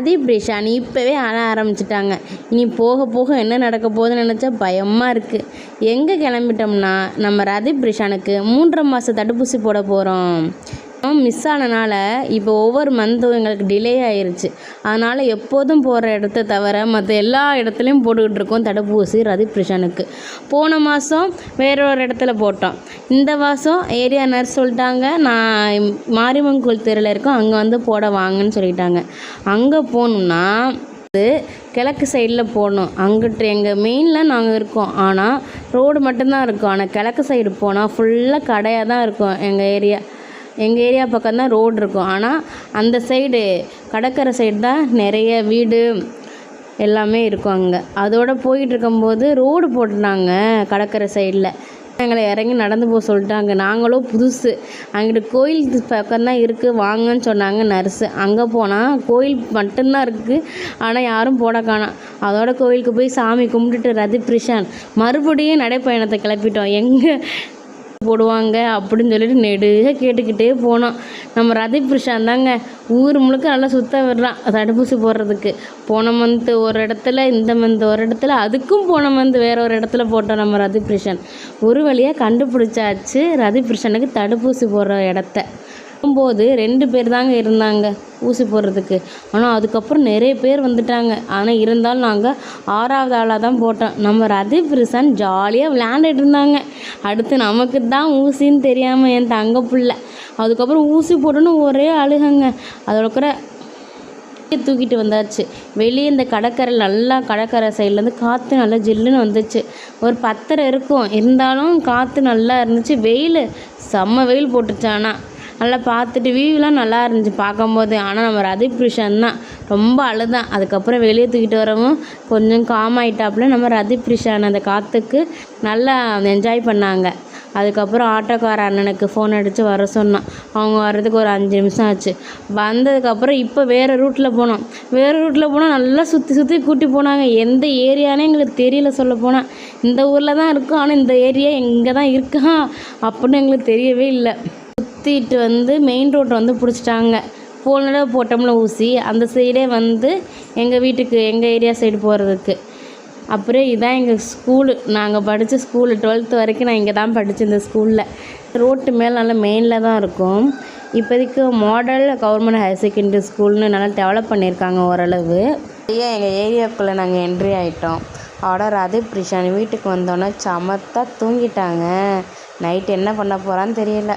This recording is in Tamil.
பிரதீப் ரிஷான் இப்போவே அழ ஆரம்பிச்சிட்டாங்க. இனி போக போக என்ன நடக்க போகுதுன்னு நினச்சா பயமாக இருக்குது. எங்கே கிளம்பிட்டோம்னா நம்ம பிரதீப் ரிஷானுக்கு 3.5 மாத தடுப்பூசி போட போகிறோம். மிஸ் ஆனனால இப்போ ஒவ்வொரு மந்த்தும் எங்களுக்கு டிலே ஆயிடுச்சு. அதனால் எப்போதும் போகிற இடத்த தவிர மற்ற எல்லா இடத்துலையும் போட்டுக்கிட்டு இருக்கோம் தடுப்பூசி பிரதீப் ரிஷானுக்கு. போன மாதம் வேறொரு இடத்துல போட்டோம். இந்த மாதம் ஏரியா நர்ஸ் சொல்லிட்டாங்க, நான் மாரியம்மன் கோயில் தெருவில் இருக்கோம், அங்கே வந்து போட வாங்கன்னு சொல்லிட்டாங்க. அங்கே போகணுன்னா கிழக்கு சைடில் போகணும். அங்கிட்டு எங்கள் மெயினில் நாங்கள் இருக்கோம், ஆனால் ரோடு மட்டும்தான் இருக்கும். ஆனால் கிழக்கு சைடு போனால் ஃபுல்லாக கடையாக தான் இருக்கும். எங்கள் ஏரியா பக்கம்தான் ரோடு இருக்கும். ஆனால் அந்த சைடு கடற்கரை சைடு தான் நிறைய வீடு எல்லாமே இருக்கும். அங்கே அதோடு போயிட்டு இருக்கும்போது ரோடு போட்டுட்டாங்க கடற்கரை சைடில். எங்களை இறங்கி நடந்து போக சொல்லிட்டாங்க. நாங்களும் புதுசு, அங்கிட்டு கோயில் பக்கம்தான் இருக்குது வாங்கன்னு சொன்னாங்க நர்ஸு. அங்கே போனால் கோயில் மட்டும்தான் இருக்குது, ஆனால் யாரும் போட காணோம். அதோட கோயிலுக்கு போய் சாமி கும்பிட்டுட்டு பிரதீப் ரிஷான் மறுபடியும் நடைப்பயணத்தை கிளப்பிட்டோம். எங்கே போடுவாங்க அப்படின்னு சொல்லிட்டு நெடுக கேட்டுக்கிட்டே போனோம். நம்ம பிரதீப் ரிஷான் தாங்க ஊர் முழுக்க நல்லா சுத்த விடுறான் தடுப்பூசி போடுறதுக்கு. போன மந்த்து ஒரு இடத்துல, இந்த மந்த் ஒரு இடத்துல, அதுக்கும் போன மந்த் வேற ஒரு இடத்துல போட்டோம் நம்ம பிரதீப் ரிஷான். ஒரு வழியாக கண்டுபிடிச்சாச்சு பிரதீப் ரிஷானுக்கு தடுப்பூசி போடுற இடத்த. போகும்போது 2 பேர் தாங்க இருந்தாங்க ஊசி போடுறதுக்கு. ஆனால் அதுக்கப்புறம் நிறைய பேர் வந்துட்டாங்க. ஆனால் இருந்தாலும் நாங்கள் 6வது ஆளாக தான் போட்டோம். நம்ம பிரதீப் ரிஷான் ஜாலியாக விளையாண்டுட்டு இருந்தாங்க. அடுத்து நமக்கு தான் ஊசின்னு தெரியாமல் என் தங்க பிள்ளை. அதுக்கப்புறம் ஊசி போட்டோன்னு ஒரே அழுகங்க. அதோட கூட தூக்கிட்டு வந்தாச்சு வெளியே. இந்த கடற்கரை சைட்லேருந்து காற்று நல்லா ஜில்லுன்னு வந்துச்சு. ஒரு 10:30 இருக்கும், இருந்தாலும் காற்று நல்லா இருந்துச்சு. வெயில் செம்ம வெயில் போட்டுச்சு. ஆனால் நல்லா பார்த்துட்டு வியூலாம் நல்லா இருந்துச்சு பார்க்கும்போது. ஆனால் நம்ம பிரதீப் ரிஷான் தான் ரொம்ப அழுதான். அதுக்கப்புறம் வெளியே தூக்கிட்டு வரவும் கொஞ்சம் காம் ஆகிட்டாப்புல. நம்ம பிரதீப் ரிஷான் அந்த காற்றுக்கு நல்லா என்ஜாய் பண்ணாங்க. அதுக்கப்புறம் ஆட்டோக்கார அண்ணனுக்கு ஃபோன் அடித்து வர சொன்னான். அவங்க வர்றதுக்கு ஒரு 5 நிமிஷம் ஆச்சு. வந்ததுக்கப்புறம் இப்போ வேறு ரூட்டில் போனால் நல்லா சுற்றி கூட்டி போனாங்க. எந்த ஏரியானே எங்களுக்கு தெரியல சொல்ல போனால். இந்த ஊரில் தான் இருக்கும், ஆனால் இந்த ஏரியா எங்கே தான் இருக்கா அப்படின்னு எங்களுக்கு தெரியவே இல்லை. சுற்றிட்டு வந்து மெயின் ரோட்டை வந்து பிடிச்சிட்டாங்க. போன தடவை போட்டோம்ல ஊசி, அந்த சைடே வந்து எங்கள் வீட்டுக்கு எங்கள் ஏரியா சைடு போகிறதுக்கு. அப்புறம் இதான் எங்கள் ஸ்கூலு, நாங்கள் படித்த ஸ்கூலு. 12th வரைக்கும் நான் இங்கே தான் படித்தேன் இந்த ஸ்கூலில். ரோட்டு மேலே நல்லா மெயினில் தான் இருக்கும். இப்போதைக்கு மாடல் கவர்மெண்ட் ஹையர் செகண்டரி ஸ்கூல்னு நல்லா டெவலப் பண்ணியிருக்காங்க ஓரளவு. எங்கள் ஏரியாவுக்குள்ளே நாங்கள் என்ட்ரி ஆகிட்டோம். பிரதீப் ரிஷான் வீட்டுக்கு வந்தோன்னே சமத்தாக தூங்கிட்டாங்க. நைட்டு என்ன பண்ண போகிறான்னு தெரியல.